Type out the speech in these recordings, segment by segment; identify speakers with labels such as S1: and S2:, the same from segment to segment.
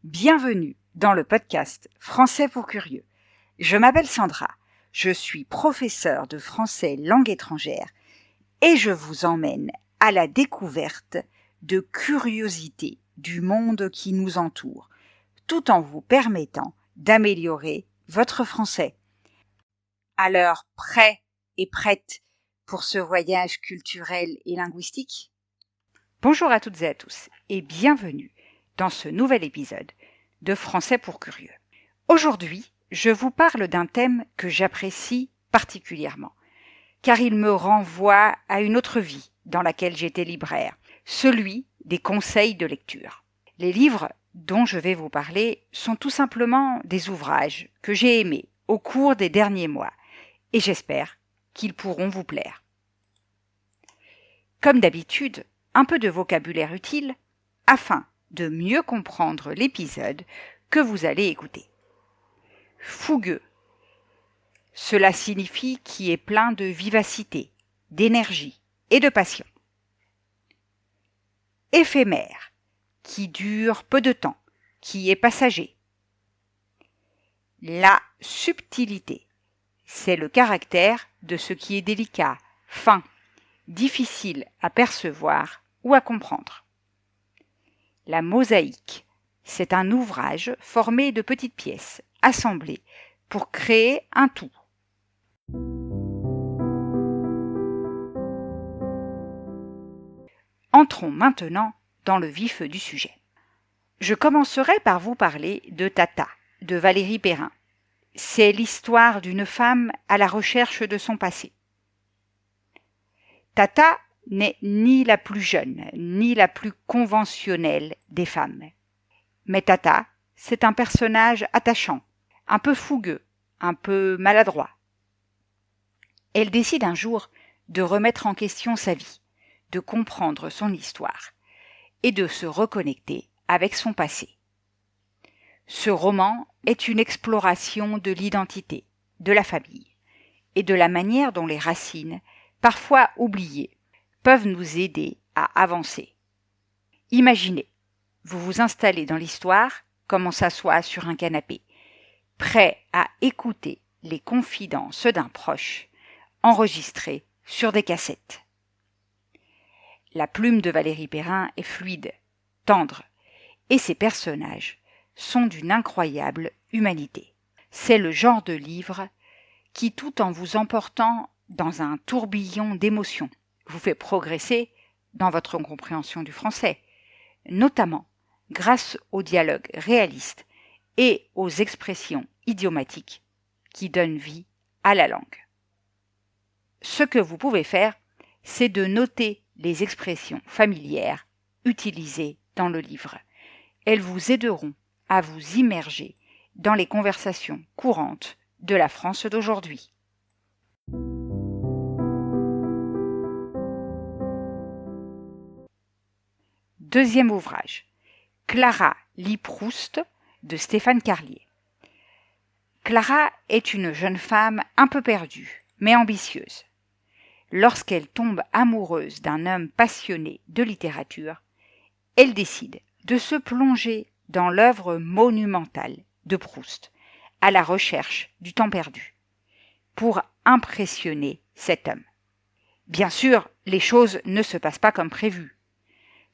S1: Bienvenue dans le podcast Français pour curieux. Je m'appelle Sandra, je suis professeure de français langue étrangère et je vous emmène à la découverte de curiosités du monde qui nous entoure, tout en vous permettant d'améliorer votre français. Alors, prêt et prête pour ce voyage culturel et linguistique ? Bonjour à toutes et à tous et bienvenue dans ce nouvel épisode de Français pour curieux. Aujourd'hui, je vous parle d'un thème que j'apprécie particulièrement, car il me renvoie à une autre vie dans laquelle j'étais libraire, celui des conseils de lecture. Les livres dont je vais vous parler sont tout simplement des ouvrages que j'ai aimés au cours des derniers mois, et j'espère qu'ils pourront vous plaire. Comme d'habitude, un peu de vocabulaire utile afin de mieux comprendre l'épisode que vous allez écouter. Fougueux. Cela signifie qui est plein de vivacité, d'énergie et de passion. Éphémère, qui dure peu de temps, qui est passager. La subtilité, c'est le caractère de ce qui est délicat, fin, difficile à percevoir ou à comprendre. La mosaïque, c'est un ouvrage formé de petites pièces assemblées pour créer un tout. Entrons maintenant dans le vif du sujet. Je commencerai par vous parler de Tata, de Valérie Perrin. C'est l'histoire d'une femme à la recherche de son passé. Tata n'est ni la plus jeune, ni la plus conventionnelle des femmes. Mais Tata, c'est un personnage attachant, un peu fougueux, un peu maladroit. Elle décide un jour de remettre en question sa vie, de comprendre son histoire et de se reconnecter avec son passé. Ce roman est une exploration de l'identité, de la famille et de la manière dont les racines, parfois oubliées, peuvent nous aider à avancer. Imaginez, vous vous installez dans l'histoire comme on s'assoit sur un canapé, prêt à écouter les confidences d'un proche, enregistrées sur des cassettes. La plume de Valérie Perrin est fluide, tendre, et ses personnages sont d'une incroyable humanité. C'est le genre de livre qui, tout en vous emportant dans un tourbillon d'émotions, vous fait progresser dans votre compréhension du français, notamment grâce aux dialogues réalistes et aux expressions idiomatiques qui donnent vie à la langue. Ce que vous pouvez faire, c'est de noter les expressions familières utilisées dans le livre. Elles vous aideront à vous immerger dans les conversations courantes de la France d'aujourd'hui. Deuxième ouvrage, Clara lit Proust de Stéphane Carlier. Clara est une jeune femme un peu perdue, mais ambitieuse. Lorsqu'elle tombe amoureuse d'un homme passionné de littérature, elle décide de se plonger dans l'œuvre monumentale de Proust, à la recherche du temps perdu, pour impressionner cet homme. Bien sûr, les choses ne se passent pas comme prévu.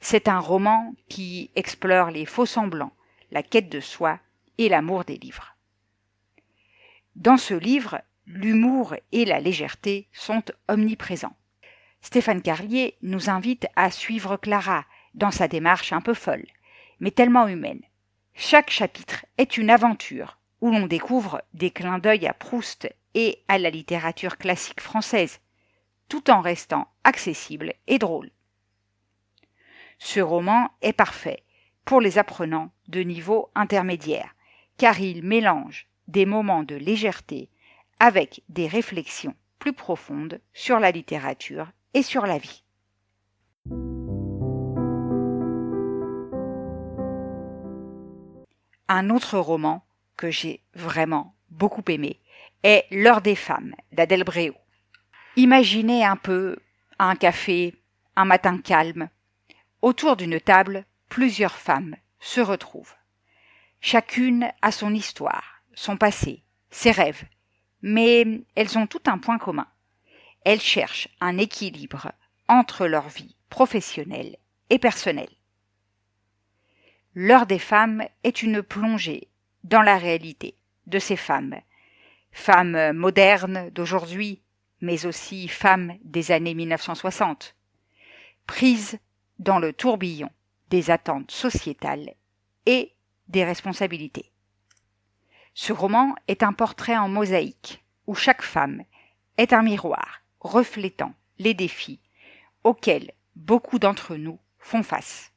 S1: C'est un roman qui explore les faux-semblants, la quête de soi et l'amour des livres. Dans ce livre, l'humour et la légèreté sont omniprésents. Stéphane Carlier nous invite à suivre Clara dans sa démarche un peu folle, mais tellement humaine. Chaque chapitre est une aventure où l'on découvre des clins d'œil à Proust et à la littérature classique française, tout en restant accessible et drôle. Ce roman est parfait pour les apprenants de niveau intermédiaire, car il mélange des moments de légèreté avec des réflexions plus profondes sur la littérature et sur la vie. Un autre roman que j'ai vraiment beaucoup aimé est L'heure des femmes d'Adèle Bréau. Imaginez un peu un café, un matin calme. Autour d'une table, plusieurs femmes se retrouvent. Chacune a son histoire, son passé, ses rêves, mais elles ont tout un point commun. Elles cherchent un équilibre entre leur vie professionnelle et personnelle. L'heure des femmes est une plongée dans la réalité de ces femmes modernes d'aujourd'hui, mais aussi femmes des années 1960, prises dans le tourbillon des attentes sociétales et des responsabilités. Ce roman est un portrait en mosaïque où chaque femme est un miroir reflétant les défis auxquels beaucoup d'entre nous font face.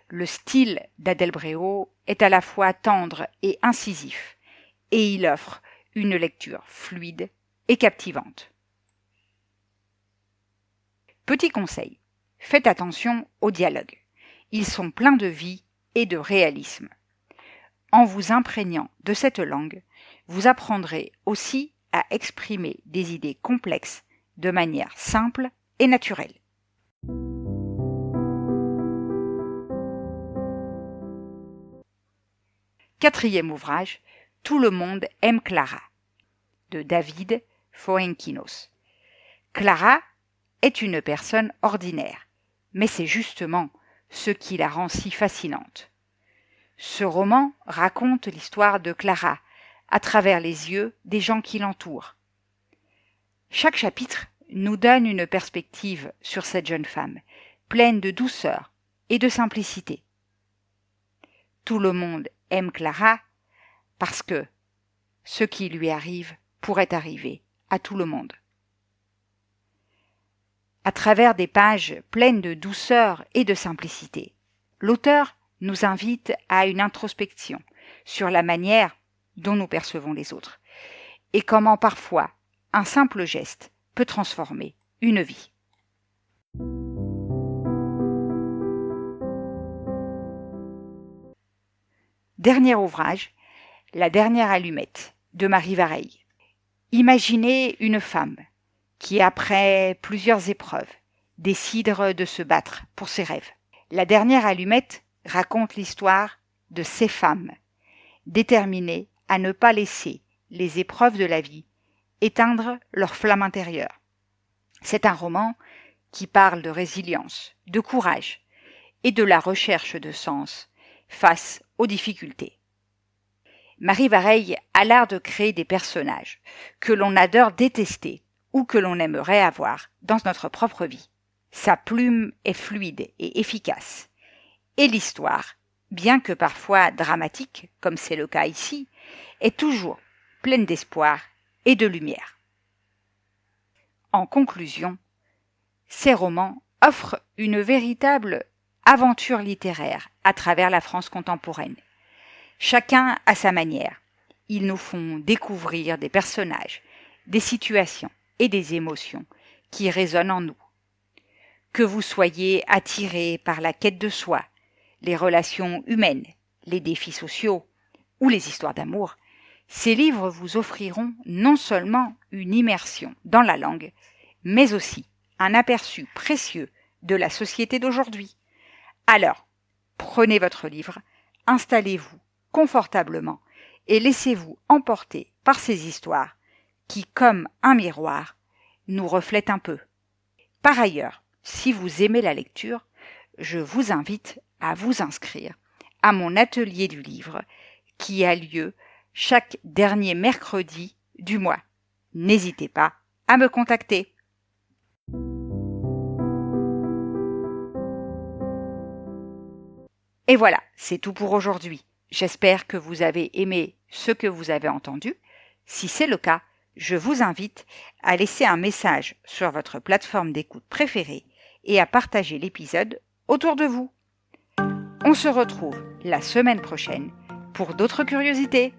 S1: Le style d'Adèle Bréau est à la fois tendre et incisif, et il offre une lecture fluide et captivante. Petit conseil, faites attention aux dialogues. Ils sont pleins de vie et de réalisme. En vous imprégnant de cette langue, vous apprendrez aussi à exprimer des idées complexes de manière simple et naturelle. Quatrième ouvrage, Tout le monde aime Clara, de David Fuenquinos. Clara est une personne ordinaire, mais c'est justement ce qui la rend si fascinante. Ce roman raconte l'histoire de Clara à travers les yeux des gens qui l'entourent. Chaque chapitre nous donne une perspective sur cette jeune femme, pleine de douceur et de simplicité. Tout le monde aime Clara parce que ce qui lui arrive pourrait arriver à tout le monde. À travers des pages pleines de douceur et de simplicité, l'auteur nous invite à une introspection sur la manière dont nous percevons les autres et comment parfois un simple geste peut transformer une vie. Dernier ouvrage, La dernière allumette, de Marie Vareille. Imaginez une femme qui, après plusieurs épreuves, décide de se battre pour ses rêves. La dernière allumette raconte l'histoire de ces femmes, déterminées à ne pas laisser les épreuves de la vie éteindre leur flamme intérieure. C'est un roman qui parle de résilience, de courage et de la recherche de sens face aux difficultés. Marie Vareille a l'art de créer des personnages que l'on adore détester ou que l'on aimerait avoir dans notre propre vie. Sa plume est fluide et efficace. Et l'histoire, bien que parfois dramatique, comme c'est le cas ici, est toujours pleine d'espoir et de lumière. En conclusion, ces romans offrent une véritable aventure littéraire à travers la France contemporaine. Chacun à sa manière, ils nous font découvrir des personnages, des situations et des émotions qui résonnent en nous. Que vous soyez attiré par la quête de soi, les relations humaines, les défis sociaux ou les histoires d'amour, ces livres vous offriront non seulement une immersion dans la langue, mais aussi un aperçu précieux de la société d'aujourd'hui. Alors, prenez votre livre, installez-vous confortablement et laissez-vous emporter par ces histoires qui, comme un miroir, nous reflètent un peu. Par ailleurs, si vous aimez la lecture, je vous invite à vous inscrire à mon atelier du livre qui a lieu chaque dernier mercredi du mois. N'hésitez pas à me contacter. Et voilà, c'est tout pour aujourd'hui. J'espère que vous avez aimé ce que vous avez entendu. Si c'est le cas, je vous invite à laisser un message sur votre plateforme d'écoute préférée et à partager l'épisode autour de vous. On se retrouve la semaine prochaine pour d'autres curiosités.